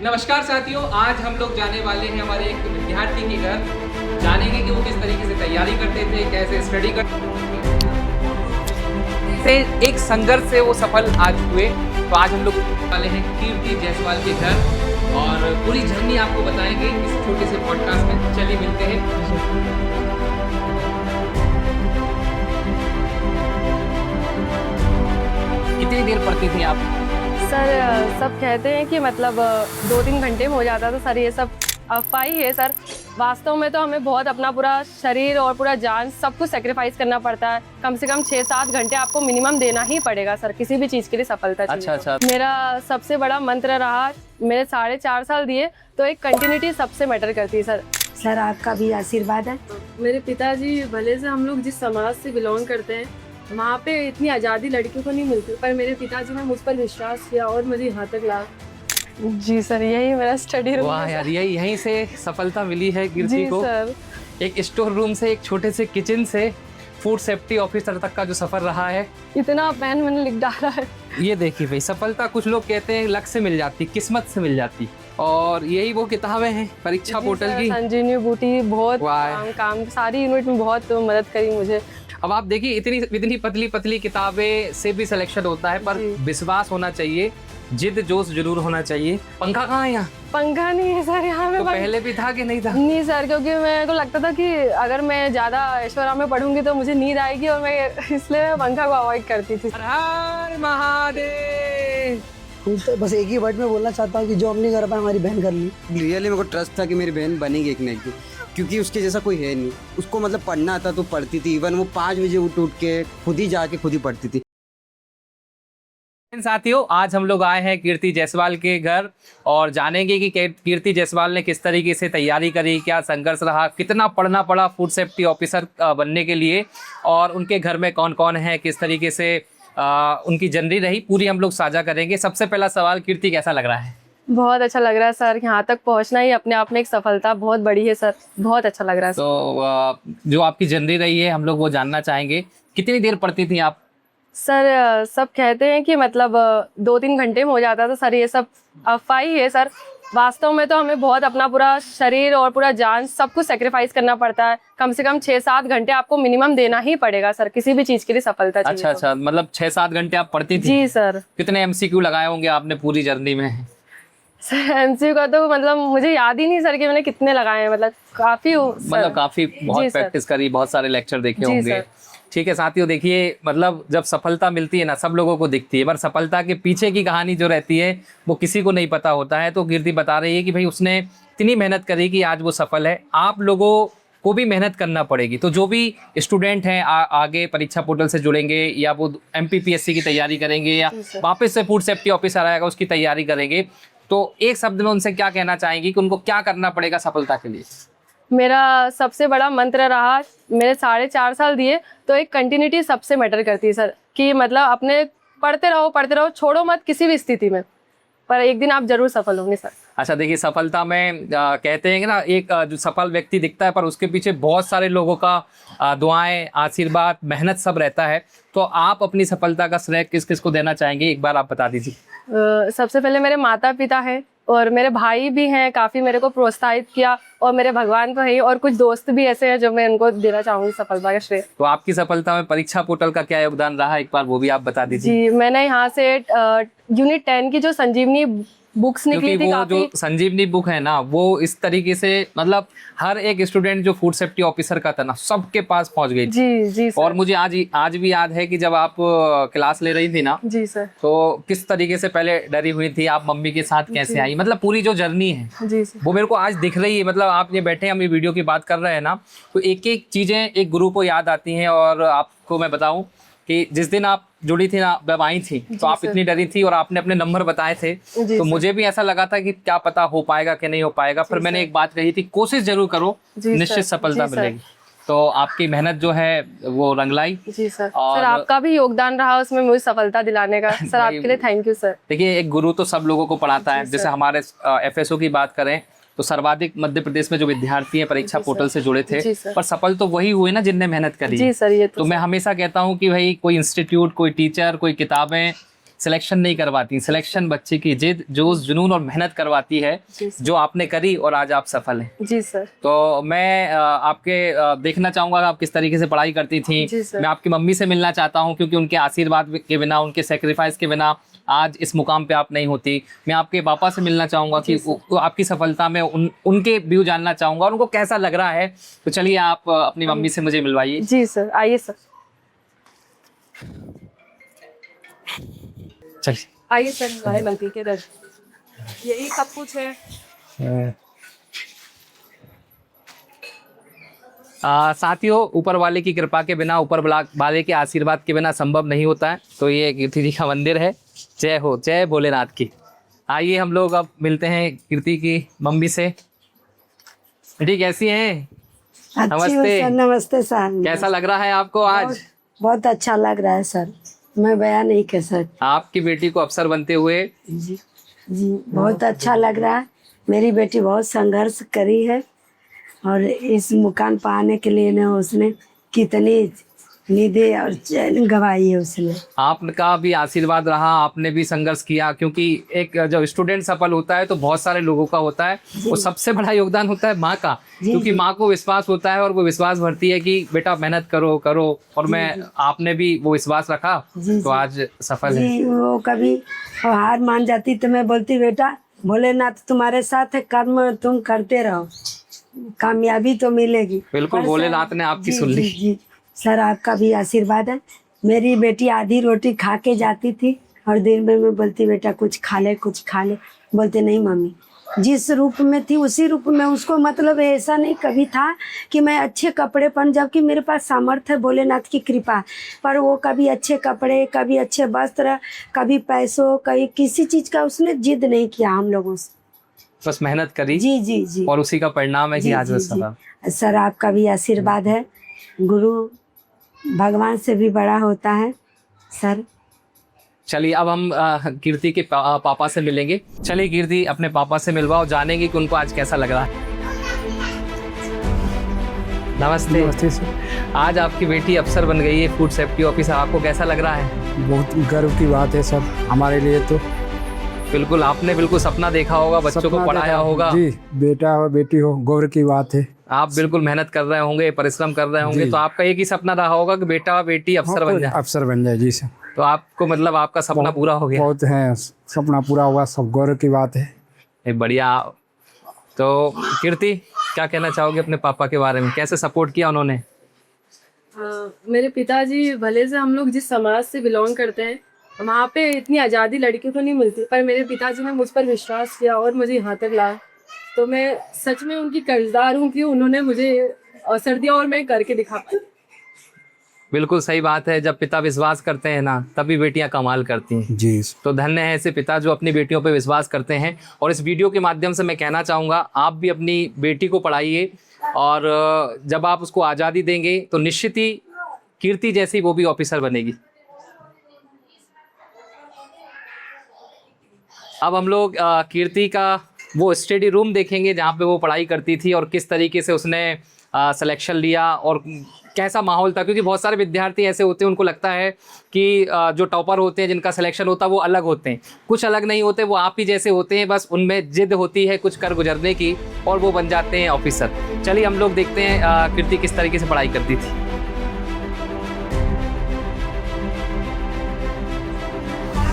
नमस्कार साथियों, आज हम लोग जाने वाले हैं हमारे एक विद्यार्थी के घर। जानेंगे कि वो किस तरीके से तैयारी करते थे, कैसे स्टडी करते थे, एक संघर्ष से वो सफल आज हुए। तो आज हम लोग वाले हैं कीर्ति जायसवाल के घर और पूरी जर्नी आपको बताएंगे इस छोटे से पॉडकास्ट में। चलिए मिलते हैं। कितनी देर पढ़ती थी आप? सर सब कहते हैं कि मतलब 2-3 घंटे में हो जाता था सर। ये सब अफवाह ही है सर। वास्तव में तो हमें बहुत अपना पूरा शरीर और पूरा जान सब कुछ सेक्रीफाइस करना पड़ता है। कम से कम 6-7 घंटे आपको मिनिमम देना ही पड़ेगा सर, किसी भी चीज़ के लिए सफलता चाहिए। अच्छा। मेरा सबसे बड़ा मंत्र रहा, मेरे 4.5 साल दिए तो एक कंटिन्यूटी सबसे मैटर करती है सर। सर आपका भी आशीर्वाद है। मेरे पिताजी भले से हम लोग जिस समाज से बिलोंग करते हैं वहाँ पे इतनी आज़ादी लड़कियों को नहीं मिलती, पर मेरे पिताजी ने मुझ पर विश्वास किया और मुझे यहाँ तक ला। जी सर, यही मेरा स्टडी रूम। वाह यार, यहीं से सफलता मिली है कीर्ति को। सर, एक स्टोर रूम से, एक छोटे से किचन से फूड सेफ्टी ऑफिसर तक का जो सफर रहा है, इतना पेन मैंने लिख डाला है। ये देखिए भाई, सफलता कुछ लोग कहते हैं लक से मिल जाती, किस्मत से मिल जाती, और यही वो किताबें हैं परीक्षा पोर्टल की। संजीवनी बूटी बहुत काम सारी यूनिट में बहुत मदद करी मुझे। अब आप देखिए, इतनी पतली पतली किताबें से भी सिलेक्शन होता है, पर विश्वास होना चाहिए, जिद जोश जरूर होना चाहिए। पंखा कहाँ है यहाँ? पंखा नहीं है सर यहाँ पे। तो पहले भी था कि नहीं था? नहीं सर, क्योंकि मेरे को लगता था कि अगर मैं ज़्यादा ऐश्वर्या में पढ़ूंगी तो मुझे नींद आएगी, और मैं इसलिए पंखा को अवॉइड करती थी। हर महादेव। तो बस एक ही वर्ड में बोलना चाहता हूँ कि जो हम नहीं कर पाए हमारी बहन कर ली। रियली मेरे को ट्रस्ट था कि मेरी बहन बनेगी एक न एक दिन, क्योंकि उसके जैसा कोई है नहीं। उसको मतलब पढ़ना था तो पढ़ती थी, इवन वो 5 बजे उठ के खुद ही जाके खुद ही पढ़ती थी। साथियों, आज हम लोग आए हैं कीर्ति जायसवाल के घर और जानेंगे कि कीर्ति जायसवाल ने किस तरीके से तैयारी करी, क्या संघर्ष रहा, कितना पढ़ना पड़ा फूड सेफ्टी ऑफिसर बनने के लिए, और उनके घर में कौन कौन है, किस तरीके से उनकी जर्नी रही, पूरी हम लोग साझा करेंगे। सबसे पहला सवाल, कीर्ति कैसा लग रहा है? बहुत अच्छा लग रहा है सर। यहाँ तक पहुँचना ही अपने आप में एक सफलता बहुत बड़ी है सर। बहुत अच्छा लग रहा है। तो जो आपकी जर्नी रही है हम लोग वो जानना चाहेंगे। कितनी देर पढ़ती थी आप? सर सब कहते हैं कि मतलब 2-3 घंटे में हो जाता था सर। ये सब अफवाह ही है सर। वास्तव में तो हमें बहुत अपना पूरा शरीर और पूरा जान सब कुछ सेक्रीफाइस करना पड़ता है। कम से कम 6-7 घंटे आपको मिनिमम देना ही पड़ेगा सर, किसी भी चीज़ के लिए सफलता चाहिए। अच्छा, मतलब 6-7 घंटे आप पढ़ती थी? जी सर। कितने MCQ लगाए होंगे आपने पूरी जर्नी में? सर MCQ का तो मतलब मुझे याद ही नहीं सर कि मैंने कितने लगाए हैं। मतलब काफ़ी बहुत प्रैक्टिस करी, बहुत सारे लेक्चर देखे होंगे। ठीक है साथियों, देखिए मतलब जब सफलता मिलती है ना, सब लोगों को दिखती है, पर सफलता के पीछे की कहानी जो रहती है वो किसी को नहीं पता होता है। तो कीर्ति बता रही है कि भाई उसने इतनी मेहनत करी कि आज वो सफल है। आप लोगों को भी मेहनत करना पड़ेगी। तो जो भी स्टूडेंट हैं आगे परीक्षा पोर्टल से जुड़ेंगे, या वो MPPSC की तैयारी करेंगे, या वापस से फूड सेफ्टी ऑफिसर आएगा उसकी तैयारी करेंगे, तो एक शब्द में उनसे क्या कहना चाहेंगी कि उनको क्या करना पड़ेगा सफलता के लिए? मेरा सबसे बड़ा मंत्र रहा, मेरे 4.5 साल दिए तो एक कंटिन्यूटी सबसे मैटर करती है सर। कि मतलब अपने पढ़ते रहो, छोड़ो मत किसी भी स्थिति में, पर एक दिन आप जरूर सफल होंगे सर। अच्छा देखिए, सफलता में कहते हैं कि ना, एक जो सफल व्यक्ति दिखता है पर उसके पीछे बहुत सारे लोगों का दुआएं, आशीर्वाद, मेहनत सब रहता है। तो आप अपनी सफलता का श्रेय किस किस को देना चाहेंगे, एक बार आप बता दीजिए। सबसे पहले मेरे माता पिता हैं, और मेरे भाई भी हैं, काफ़ी मेरे को प्रोत्साहित किया, और मेरे भगवान तो है, और कुछ दोस्त भी ऐसे हैं जो मैं उनको देना चाहूँगी सफलता का श्रेय। तो आपकी सफलता में परीक्षा पोर्टल का क्या योगदान रहा, एक बार वो भी आप बता दीजिए। जी, मैंने यहाँ से यूनिट 10 की जो संजीवनी बुक्स निकली थी, वो जो संजीवनी बुक है ना, वो इस तरीके से मतलब हर एक स्टूडेंट जो फूड सेफ्टी ऑफिसर का था ना, सबके पास पहुंच गई थी। जी सर। और मुझे आज भी याद है कि जब आप क्लास ले रही थी ना, जी सर, तो किस तरीके से पहले डरी हुई थी आप, मम्मी के साथ कैसे आई, मतलब पूरी जो जर्नी है जी सर, वो मेरे को आज दिख रही है। मतलब आप ये बैठे, हम ये वीडियो की बात कर रहे हैं ना, तो एक एक चीजें एक गुरु को याद आती हैं। और आपको मैं बताऊं कि जिस दिन आप जुड़ी थी ना, जब आई थी, तो आप इतनी डरी थी और आपने अपने नंबर बताए थे, तो मुझे भी ऐसा लगा था कि क्या पता हो पाएगा कि नहीं हो पाएगा। फिर मैंने एक बात कही थी, कोशिश जरूर करो, निश्चित सफलता मिलेगी। तो आपकी मेहनत जो है वो रंग लाई। जी सर। सर आपका भी योगदान रहा उसमें मुझे सफलता दिलाने का। सर आपके लिए थैंक यू सर। देखिए, एक गुरु तो सब लोगों को पढ़ाता है। जैसे हमारे FSO की बात करें तो सर्वाधिक मध्य प्रदेश में जो विद्यार्थी हैं परीक्षा पोर्टल से जुड़े थे, पर सफल तो वही हुए ना जिनने मेहनत करी। जी सर, ये तो मैं हमेशा कहता हूँ कि भाई कोई इंस्टीट्यूट, कोई टीचर, कोई किताबें सिलेक्शन नहीं करवाती, सिलेक्शन बच्चे की जिद, जोश, जुनून और मेहनत करवाती है, जो आपने करी और आज आप सफल हैं। जी सर। तो मैं आपके देखना चाहूंगा आप किस तरीके से पढ़ाई करती थी। मैं आपकी मम्मी से मिलना चाहता हूं, क्योंकि उनके आशीर्वाद के बिना, उनके सेक्रीफाइस के बिना आज इस मुकाम पे आप नहीं होती। मैं आपके पापा से मिलना चाहूंगा कि आपकी सफलता में उनके व्यू जानना चाहूंगा और उनको कैसा लग रहा है। तो चलिए आप अपनी मम्मी से मुझे मिलवाइए। जी सर, आइए सर। चलिए आइए सर, भाई बंटी के दर यही सब कुछ है। साथियों, ऊपर वाले की कृपा के बिना, ऊपर वाले के आशीर्वाद के बिना संभव नहीं होता है। तो ये कीर्ति जी का मंदिर है। जय हो, जय भोलेनाथ की। आइए हम लोग अब मिलते हैं कीर्ति की मम्मी से। बेटी कैसी हैं? नमस्ते। नमस्ते सर। कैसा लग रहा है आपको आज? बहुत अच्छा लग रहा है सर, मैं बयान नहीं कर सकती। आपकी बेटी को अफसर बनते हुए जी बहुत अच्छा लग रहा है। मेरी बेटी बहुत संघर्ष करी है और इस मुकाम पाने के लिए ना उसने कितनी निधि और चैन गवाई है उसने। आपका भी आशीर्वाद रहा, आपने भी संघर्ष किया, क्योंकि एक जब स्टूडेंट सफल होता है तो बहुत सारे लोगों का होता है, वो सबसे बड़ा योगदान होता है माँ का, क्योंकि माँ को विश्वास होता है और वो विश्वास भरती है कि बेटा मेहनत करो करो, और मैं आपने भी वो विश्वास रखा तो आज सफल है। वो कभी हार मान जाती तो मैं बोलती बेटा भोलेनाथ तुम्हारे साथ है, कर्म तुम करते रहो, कामयाबी तो मिलेगी। बिल्कुल, भोलेनाथ ने आपकी सुन ली। जी सर, आपका भी आशीर्वाद है। मेरी बेटी आधी रोटी खा के जाती थी और दिन में मैं बोलती बेटा कुछ खा ले कुछ खा ले, बोलते नहीं मम्मी। जिस रूप में थी उसी रूप में उसको, मतलब ऐसा नहीं कभी था कि मैं अच्छे कपड़े पहन, जबकि मेरे पास सामर्थ्य है भोलेनाथ की कृपा, पर वो कभी अच्छे कपड़े, कभी अच्छे वस्त्र, कभी पैसों, कभी किसी चीज़ का उसने जिद नहीं किया हम लोगों से। बस मेहनत करी। जी जी जी। और उसी का परिणाम है कि आज वो सफल। सर आपका भी आशीर्वाद है, गुरु भगवान से भी बड़ा होता है सर। चलिए अब हम कीर्ति के पापा से मिलेंगे। चलिए कीर्ति, अपने पापा से मिलवाओ, जानेंगे कि उनको आज कैसा लग रहा है। नमस्ते। नमस्ते सर। आज आपकी बेटी अफसर बन गई है, फूड सेफ्टी ऑफिसर, आपको कैसा लग रहा है? बहुत गर्व की बात है सर हमारे लिए। तो बिल्कुल, आपने बिल्कुल सपना देखा होगा, बच्चों को पढ़ाया होगा। जी, बेटा और बेटी हो, गौरव की बात है। आप बिल्कुल मेहनत कर रहे होंगे, परिश्रम कर रहे होंगे, तो आपका एक ही सपना रहा होगा कि बेटा और बेटी अफसर बन जाए। अफसर बन जाए। जी सर। तो आपको मतलब आपका सपना पूरा हो गया। बहुत है, सपना पूरा हुआ, सब गौरव की बात है। बढ़िया। तो कीर्ति, क्या कहना चाहोगे अपने पापा के बारे में? कैसे सपोर्ट किया उन्होंने? मेरे पिताजी, भले से हम लोग जिस समाज से बिलोंग करते हैं वहाँ पे इतनी आज़ादी लड़कियों को नहीं मिलती, पर मेरे पिताजी ने मुझ पर विश्वास किया और मुझे यहाँ तक लाया। तो मैं सच में उनकी कर्जदार हूँ कि उन्होंने मुझे अवसर दिया और मैं करके दिखा पाई। बिल्कुल सही बात है, जब पिता विश्वास करते हैं ना तभी बेटियां कमाल करती हैं। जी। तो धन्य है ऐसे पिता जो अपनी बेटियों पे विश्वास करते हैं। और इस वीडियो के माध्यम से मैं कहना चाहूँगा, आप भी अपनी बेटी को पढ़ाइए, और जब आप उसको आज़ादी देंगे तो निश्चित ही कीर्ति जैसी वो भी ऑफिसर बनेगी। अब हम लोग कीर्ति का वो स्टडी रूम देखेंगे जहाँ पे वो पढ़ाई करती थी और किस तरीके से उसने सिलेक्शन लिया और कैसा माहौल था, क्योंकि बहुत सारे विद्यार्थी ऐसे होते हैं, उनको लगता है कि जो टॉपर होते हैं, जिनका सिलेक्शन होता है, वो अलग होते हैं। कुछ अलग नहीं होते, वो आप ही जैसे होते हैं, बस उनमें जिद होती है कुछ कर गुजरने की और वो बन जाते हैं ऑफिसर। चलिए हम लोग देखते हैं कीर्ति किस तरीके से पढ़ाई करती थी।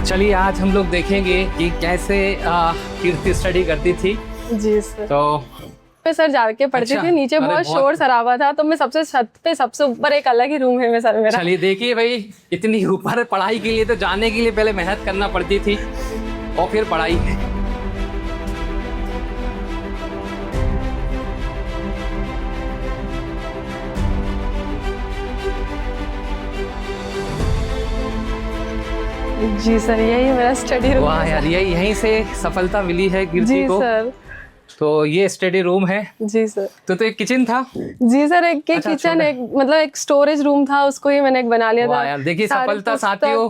चलिए आज हम लोग देखेंगे कि कैसे कीर्ति स्टडी करती थी। जी सर। तो मैं सर जाके पढ़ती थी, नीचे बहुत शोर शराबा था, तो मैं सबसे छत पे सबसे ऊपर एक अलग ही रूम है में सर मेरा। चलिए देखिए भाई, इतनी ऊपर पढ़ाई के लिए तो जाने के लिए पहले मेहनत करना पड़ती थी और फिर पढ़ाई। जी सर, यही मेरा स्टडी रूम। वाह यार, यहीं से सफलता मिली है कीर्ति को। सर। तो ये स्टडी रूम है। जी सर। तो एक किचन था। जी सर, एक किचन, एक मतलब एक स्टोरेज रूम था, उसको ही मैंने एक बना लिया था। यार देखिए सफलता साथियों,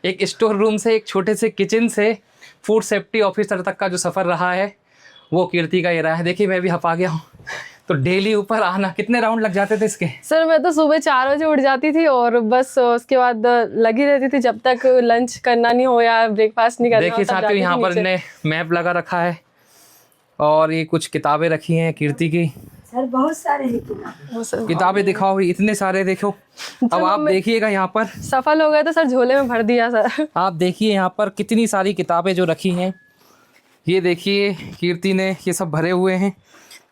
एक स्टोर रूम से, एक छोटे से किचन से फूड सेफ्टी ऑफिसर तक का जो सफर रहा है वो कीर्ति का ये रहा है। देखिए मैं भी हफा गया हूँ। तो डेली ऊपर आना, कितने राउंड लग जाते थे इसके? सर मैं तो सुबह 4 बजे उठ जाती थी और बस उसके बाद लगी रहती थी जब तक लंच करना नहीं हो या ब्रेकफास्ट नहीं करना हो। देखिए तब साथियों जाती यहाँ थी पर नीचे। ने मैप लगा रखा है और ये कुछ किताबें रखी हैं कीर्ति की। सर बहुत सारे हैं किताब। वो सर किताबें दिखाओ, इतने सारे देखो। अब आप देखिएगा यहाँ पर, सफल हो गए तो सर झोले में भर दिया सर। आप देखिए यहाँ पर कितनी सारी किताबें जो रखी हैं। ये देखिए कीर्ति ने ये सब भरे हुए हैं,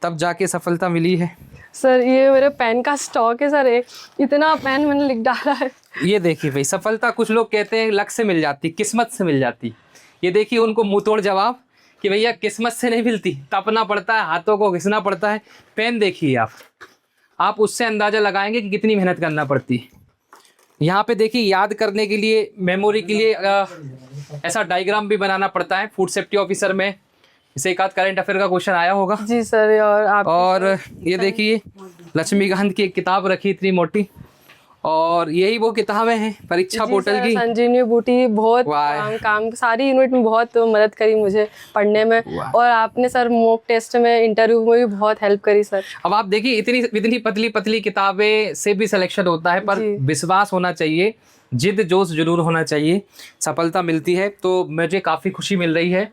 तब जाके सफलता मिली है। सर ये मेरे पेन का स्टॉक है सर, इतना पेन मैंने लिख डाला है। ये देखिए भाई, सफलता कुछ लोग कहते हैं लक से मिल जाती, किस्मत से मिल जाती। ये देखिए उनको मुंह तोड़ जवाब कि भैया किस्मत से नहीं मिलती, तपना पड़ता है, हाथों को घिसना पड़ता है। पेन देखिए आप उससे अंदाज़ा लगाएंगे कि कितनी मेहनत करना पड़ती है। यहाँ पे देखिए याद करने के लिए, मेमोरी के लिए ऐसा डायग्राम भी बनाना पड़ता है। फूड सेफ्टी ऑफिसर में इसे एक आध करंट अफेयर का क्वेश्चन आया होगा। जी सर। और आप और ये देखिए लक्ष्मीकांत की एक किताब रखी इतनी मोटी, और यही वो किताबें हैं परीक्षा जी पोर्टल सर, की। संजीवनी बूटी बहुत वाह। काम सारी यूनिट में बहुत मदद करी मुझे पढ़ने में। और आपने सर मॉक टेस्ट में, इंटरव्यू में भी बहुत हेल्प करी सर। अब आप देखिए इतनी इतनी पतली पतली किताबें से भी सिलेक्शन होता है, पर जी। विश्वास होना चाहिए, जिद जोश जरूर होना चाहिए, सफलता मिलती है। तो मुझे काफ़ी खुशी मिल रही है।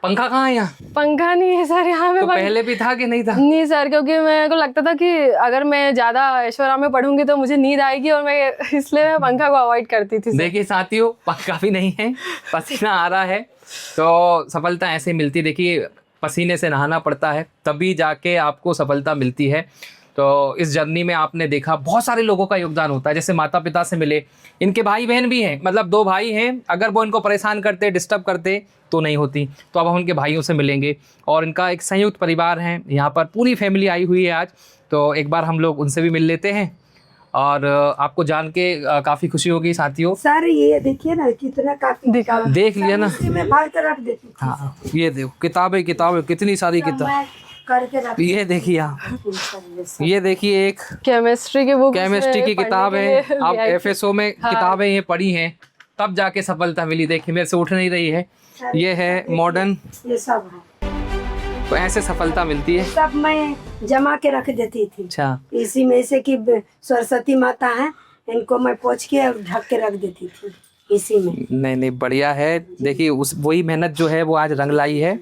पंखा कहाँ है यहाँ? पंखा नहीं है सर यहाँ पे। तो पहले भी था कि नहीं था? नहीं सर, क्योंकि मेरे को लगता था कि अगर मैं ज़्यादा ऐश्वर्या में पढ़ूंगी तो मुझे नींद आएगी, और मैं इसलिए मैं पंखा को अवॉइड करती थी सर। देखिए साथियों, पंखा भी नहीं है, पसीना आ रहा है। तो सफलता ऐसे मिलती, देखिए पसीने से नहाना पड़ता है, तभी जाके आपको सफलता मिलती है। तो इस जर्नी में आपने देखा बहुत सारे लोगों का योगदान होता है। जैसे माता पिता से मिले, इनके भाई बहन भी हैं, मतलब 2 भाई हैं, अगर वो इनको परेशान करते, डिस्टर्ब करते तो नहीं होती। तो अब हम उनके भाइयों से मिलेंगे, और इनका एक संयुक्त परिवार है, यहाँ पर पूरी फैमिली आई हुई है आज। तो एक बार हम लोग उनसे भी मिल लेते हैं, और आपको जान के काफ़ी खुशी होगी साथियों। सर ये देखिए ना कितना काफी दिखा देख लिया ना? इसी में भर कर रख देती थी। हाँ ये देखो किताबें कितनी सारी किताब। मैं करके रख ये देखिए आप, ये देखिए एक केमिस्ट्री की बुक, केमिस्ट्री की किताब है। अब एफएसओ में किताबें ये पढ़ी हैं, तब जाके सफलता मिली। देखिए मेरे से उठ नहीं रही है। ये है मॉडर्न, ये सब है, तो ऐसे सफलता मिलती है। सब मैं जमा के रख देती थी अच्छा, इसी में से कि सरस्वती माता है, इनको मैं पोंछ के और ढक के रख देती थी इसी में। नहीं बढ़िया है। देखिए उस वही मेहनत जो है वो आज रंग लाई है,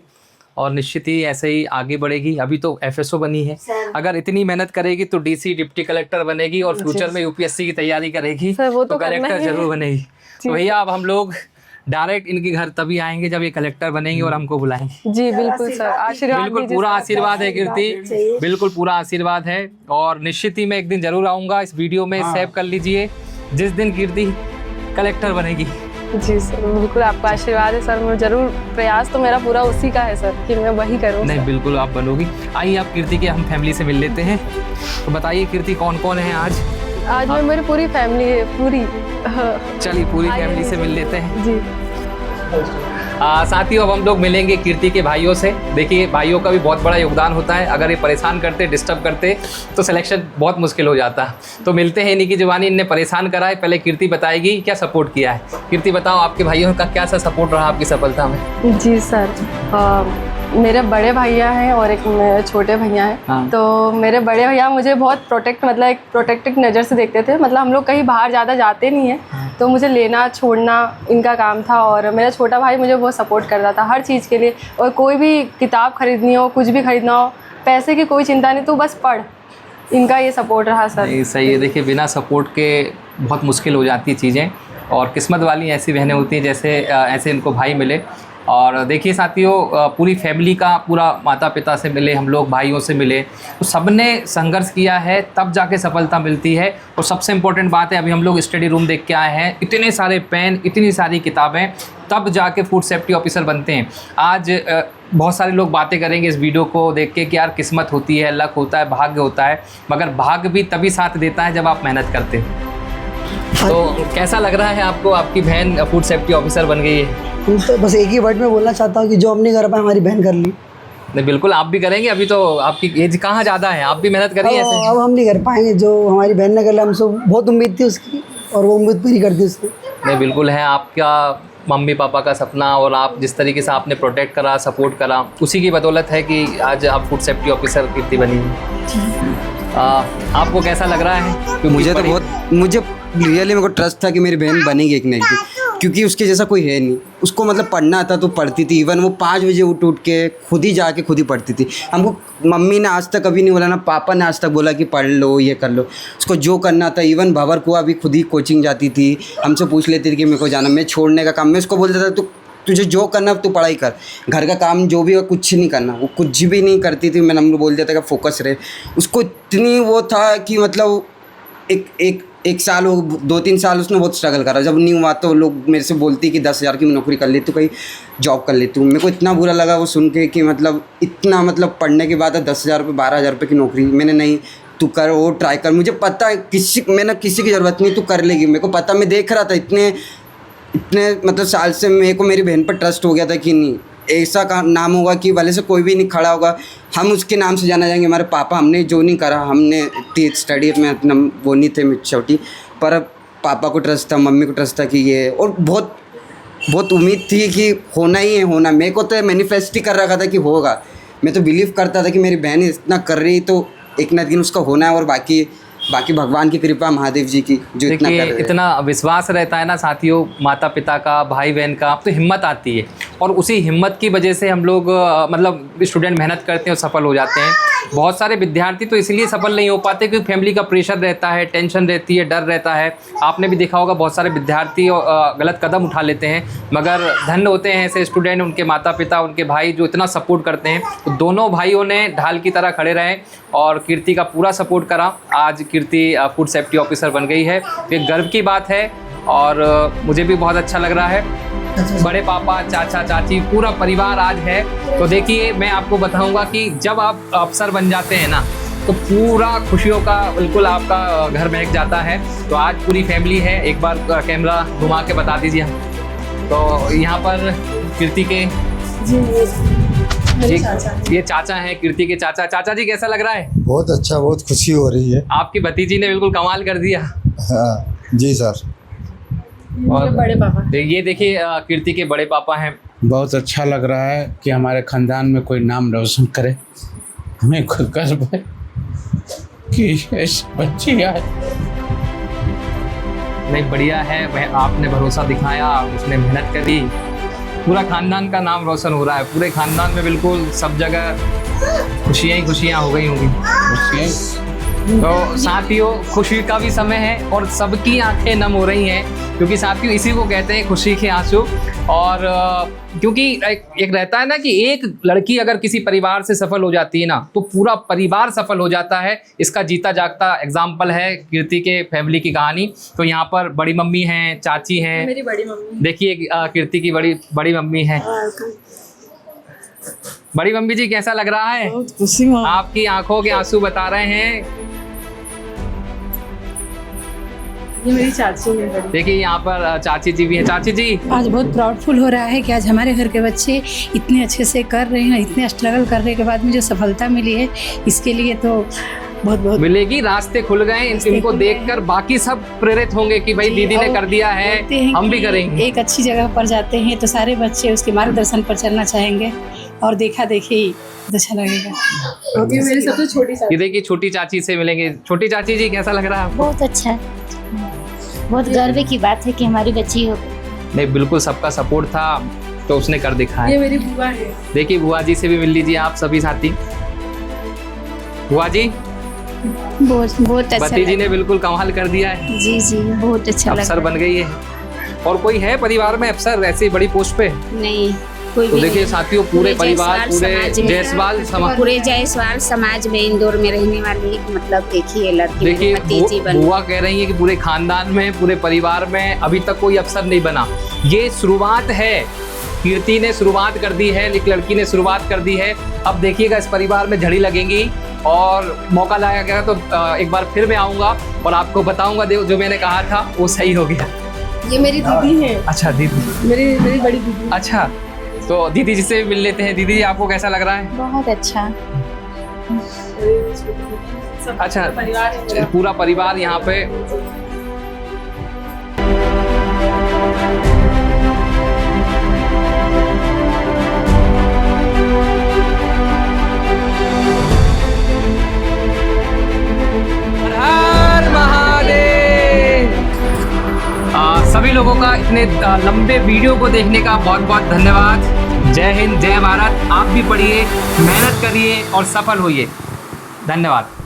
और निश्चित ही ऐसे ही आगे बढ़ेगी। अभी तो एफएसओ बनी है, अगर इतनी मेहनत करेगी तो डीसी डिप्टी कलेक्टर बनेगी, और फ्यूचर में यूपीएससी की तैयारी करेगी सर, वो तो तो करना कलेक्टर ही है। जरूर बनेगी। तो भैया अब हम लोग डायरेक्ट इनके घर तभी आएंगे जब ये कलेक्टर बनेंगे और हमको बुलाएंगे। जी बिल्कुल सर, आशीर्वाद बिल्कुल दीजिए पूरा सर। आशीर्वाद है कीर्ति, बिल्कुल पूरा आशीर्वाद है। और निश्चित ही मैं एक दिन जरूर आऊंगा, इस वीडियो में सेव कर लीजिए, जिस दिन कीर्ति कलेक्टर बनेगी। जी सर, बिल्कुल आपका आशीर्वाद है सर। मैं जरूर, प्रयास तो मेरा पूरा उसी का है सर कि मैं वही करूँ। नहीं बिल्कुल आप बनोगी। आइए आप कीर्ति के हम फैमिली से मिल लेते हैं। तो बताइए कीर्ति कौन कौन है आज? आज में मेरी पूरी फैमिली है, पूरी। चलिए पूरी आइए फैमिली से मिल लेते हैं। जी साथियों अब हम लोग मिलेंगे कीर्ति के भाइयों से। देखिए भाइयों का भी बहुत बड़ा योगदान होता है, अगर ये परेशान करते, डिस्टर्ब करते तो सिलेक्शन बहुत मुश्किल हो जाता। तो मिलते हैं, इन्हीं की जुबानी, इनने परेशान करा है। पहले कीर्ति बताएगी क्या सपोर्ट किया है। कीर्ति बताओ, आपके भाइयों का क्या सा सपोर्ट रहा आपकी सफलता में? जी सर, मेरे बड़े भैया हैं और एक मेरे छोटे भैया हैं। हाँ। तो मेरे बड़े भैया मुझे बहुत मतलब एक प्रोटेक्टिव नज़र से देखते थे। मतलब हम लोग कहीं बाहर ज़्यादा जाते नहीं हैं, तो मुझे लेना छोड़ना इनका काम था। और मेरा छोटा भाई मुझे बहुत सपोर्ट करता था हर चीज़ के लिए। और कोई भी किताब खरीदनी हो, कुछ भी खरीदना हो, पैसे की कोई चिंता नहीं, तू बस पढ़। इनका ये सपोर्ट रहा सर। नहीं सही है। देखिए बिना सपोर्ट के बहुत मुश्किल हो जाती है चीज़ें, और किस्मत वाली ऐसी बहनें होती हैं जैसे ऐसे इनको भाई मिले। और देखिए साथियों, पूरी फैमिली का, पूरा माता पिता से मिले हम लोग, भाइयों से मिले, तो सबने संघर्ष किया है, तब जाके सफलता मिलती है। और सबसे इम्पोर्टेंट बात है, अभी हम लोग स्टडी रूम देख के आए हैं, इतने सारे पेन, इतनी सारी किताबें, तब जाके फूड सेफ्टी ऑफिसर बनते हैं। आज बहुत सारे लोग बातें करेंगे इस वीडियो को देख के कि यार किस्मत होती है, लक होता है, भाग्य होता है, मगर भाग्य भी तभी साथ देता है जब आप मेहनत करते हैं। तो कैसा लग रहा है आपको, आपकी बहन फूड सेफ्टी ऑफिसर बन गई है? तो बस एक ही वर्ड में बोलना चाहता हूँ कि जो हम नहीं कर पाए हमारी बहन कर ली। नहीं बिल्कुल आप भी करेंगे, अभी तो आपकी एज कहाँ ज़्यादा है, आप भी मेहनत करिए ऐसे। अब हम नहीं कर पाएंगे जो हमारी बहन ने कर लिया, हमसे बहुत उम्मीद थी उसकी और वो उम्मीद पूरी कर दी उसने। नहीं बिल्कुल है, आपका मम्मी पापा का सपना और आप जिस तरीके से आपने प्रोटेक्ट करा, सपोर्ट करा, उसी की बदौलत है कि आज आप फूड सेफ्टी ऑफिसर कीर्ति बनी हैं। आपको कैसा लग रहा है? क्योंकि मुझे तो मुझे रियली मेरे को ट्रस्ट था कि मेरी बहन बनेगी एक ना एक दिन, क्योंकि उसके जैसा कोई है नहीं। उसको मतलब पढ़ना आता तो पढ़ती थी, इवन वो 5 बजे उठ के खुद ही जाके खुद ही पढ़ती थी। हमको मम्मी ने आज तक कभी नहीं बोला, ना पापा ने आज तक बोला कि पढ़ लो, ये कर लो। उसको जो करना था, इवन भवर कुआ भी खुद ही कोचिंग जाती थी, हमसे पूछ लेती थी कि मेरे को जाना, मैं छोड़ने का काम, मैं उसको बोलता था तो तुझे जो करना तू पढ़ाई कर, घर का काम जो भी हो कुछ नहीं करना। वो कुछ भी नहीं करती थी, मैंने हमको बोल दिया था कि फोकस रहे। उसको इतनी वो था कि मतलब एक साल हो, 2-3 साल उसने बहुत स्ट्रगल करा। जब नहीं हुआ तो लोग मेरे से बोलती कि 10,000 की नौकरी कर लेती, कहीं जॉब कर लेती हूँ। मेरे को इतना बुरा लगा वो सुन के कि मतलब इतना मतलब पढ़ने के बाद 10,000 रुपये 12,000 रुपये की नौकरी। मैंने नहीं, तू कर, वो ट्राई कर, मुझे पता है मैंने किसी की ज़रूरत नहीं, तू कर लेगी। मेरे को पता, मैं देख रहा था इतने मतलब साल से मेरे को मेरी बहन पर ट्रस्ट हो गया था कि नहीं, ऐसा का नाम होगा कि भले से कोई भी नहीं खड़ा होगा, हम उसके नाम से जाना जाएंगे। हमारे पापा, हमने जो नहीं करा, हमने स्टडी में इतना वो नहीं थे छोटी, पर पापा को ट्रस्ट था, मम्मी को ट्रस्ट था कि ये, और बहुत उम्मीद थी कि होना ही है, होना। मेरे को तो मैनिफेस्ट ही कर रखा था कि होगा। मैं तो बिलीव करता था कि मेरी बहन इतना कर रही तो एक ना दिन उसका होना है, और बाकी भगवान की कृपा, महादेव जी की जो इतना कर रहे हैं। इतना विश्वास रहता है ना साथियों, माता पिता का, भाई बहन का, तो हिम्मत आती है, और उसी हिम्मत की वजह से हम लोग मतलब स्टूडेंट मेहनत करते हैं और सफल हो जाते हैं। बहुत सारे विद्यार्थी तो इसलिए सफल नहीं हो पाते क्योंकि फैमिली का प्रेशर रहता है, टेंशन रहती है, डर रहता है। आपने भी देखा होगा बहुत सारे विद्यार्थी गलत कदम उठा लेते हैं, मगर धन्य होते हैं ऐसे स्टूडेंट, उनके माता पिता, उनके भाई जो इतना सपोर्ट करते हैं। तो दोनों भाइयों ने ढाल की तरह खड़े रहे और कीर्ति का पूरा सपोर्ट करा। आज कीर्ति फूड सेफ्टी ऑफिसर बन गई है, ये गर्व की बात है और मुझे भी बहुत अच्छा लग रहा है। बड़े पापा, चाचा, चाची, पूरा परिवार आज है। तो देखिए, मैं आपको बताऊंगा कि जब आप अफसर बन जाते हैं ना, तो पूरा खुशियों का बिल्कुल आपका घर महक जाता है। तो आज पूरी फैमिली है, एक बार कैमरा घुमा के बता दीजिए। तो यहाँ पर कीर्ति के ये चाचा हैं, कीर्ति के चाचा। चाचा जी कैसा लग रहा है? बहुत अच्छा, बहुत खुशी हो रही है। आपकी भतीजी ने बिल्कुल कमाल कर दिया। हाँ जी सर। और बड़े पापा, ये देखिए कीर्ति के बड़े पापा हैं। बहुत अच्छा लग रहा है कि हमारे खानदान में कोई नाम रोशन करे। हमें खुद गर्व है कि ऐसी बच्ची आए। नहीं, बढ़िया है, वह आपने भरोसा दिखाया, उसने मेहनत करी, पूरा खानदान का नाम रोशन हो रहा है। पूरे खानदान में बिल्कुल सब जगह खुशियाँ ही खुशियाँ हो गई होंगी। तो साथियों, खुशी का भी समय है और सबकी आंखें नम हो रही हैं, क्योंकि साथियों इसी को कहते हैं खुशी के आंसू। और क्योंकि एक रहता है ना कि एक लड़की अगर किसी परिवार से सफल हो जाती है ना, तो पूरा परिवार सफल हो जाता है। इसका जीता जागता एग्जाम्पल है कीर्ति के फैमिली की कहानी। तो यहाँ पर बड़ी मम्मी हैं, चाची हैं, मेरी बड़ी मम्मी, देखिए कीर्ति की बड़ी मम्मी है। बड़ी मम्मी जी कैसा लग रहा है? बहुत खुशी हूँ। आपकी आंखों के आंसू बता रहे हैं। ये मेरी चाची है। देखिए यहाँ पर चाची जी भी हैं। चाची जी, आज बहुत प्राउडफुल हो रहा है कि आज हमारे घर के बच्चे इतने अच्छे से कर रहे हैं, इतने स्ट्रगल करने के बाद में जो सफलता मिली है, इसके लिए तो बहुत बहुत मिलेगी। रास्ते खुल गए, इनको देखकर बाकी सब प्रेरित होंगे कि भाई दीदी ने कर दिया है, हम भी करेंगे। एक अच्छी जगह पर जाते हैं तो सारे बच्चे उसके मार्गदर्शन पर चलना चाहेंगे और देखा देखी अच्छा लगेगा। मेरी सबसे छोटी ये देखिए छोटी चाची से मिलेंगे। छोटी चाची जी कैसा लग रहा है? बहुत अच्छा है, बहुत गर्व की बात है कि हमारी बच्ची हो। नहीं, बिल्कुल सबका सपोर्ट था तो उसने कर दिखाया। ये मेरी बुआ है। देखिए बुआ जी से भी मिल लीजिए आप सभी साथी। बुआ जी, बहुत अच्छा भतीजी ने बिल्कुल कमाल कर दिया है। जी जी, बहुत अच्छा लगा। अफसर बन गई है। और कोई है परिवार में अफसर ऐसी बड़ी पोस्ट पे? नहीं, कोई तो भी देखिए नहीं। साथियों, पूरे परिवार, पूरे जायसवाल समाज, पूरे जायसवाल समाज में इंदौर में रहने वाली मतलब देखिए लड़की देखिए भतीजी बनी। बुआ कह रही है कि पूरे खानदान में, पूरे परिवार में अभी तक कोई अफसर नहीं बना। ये शुरुआत है, कीर्ति ने शुरुआत कर दी है, एक लड़की ने शुरुआत कर दी है। अब देखिएगा इस परिवार में झड़ी लगेंगी और मौका लाया गया तो एक बार फिर मैं आऊँगा और आपको बताऊँगा जो मैंने कहा था वो सही हो गया। ये मेरी दीदी है। अच्छा दीदी, मेरी बड़ी दीदी। अच्छा तो दीदी जी से भी मिल लेते हैं। दीदी जी आपको कैसा लग रहा है? बहुत अच्छा। अच्छा, परिवार है। पूरा परिवार यहाँ पे इतने लंबे वीडियो को देखने का बहुत बहुत धन्यवाद। जय हिंद, जय भारत। आप भी पढ़िए, मेहनत करिए और सफल होइए। धन्यवाद।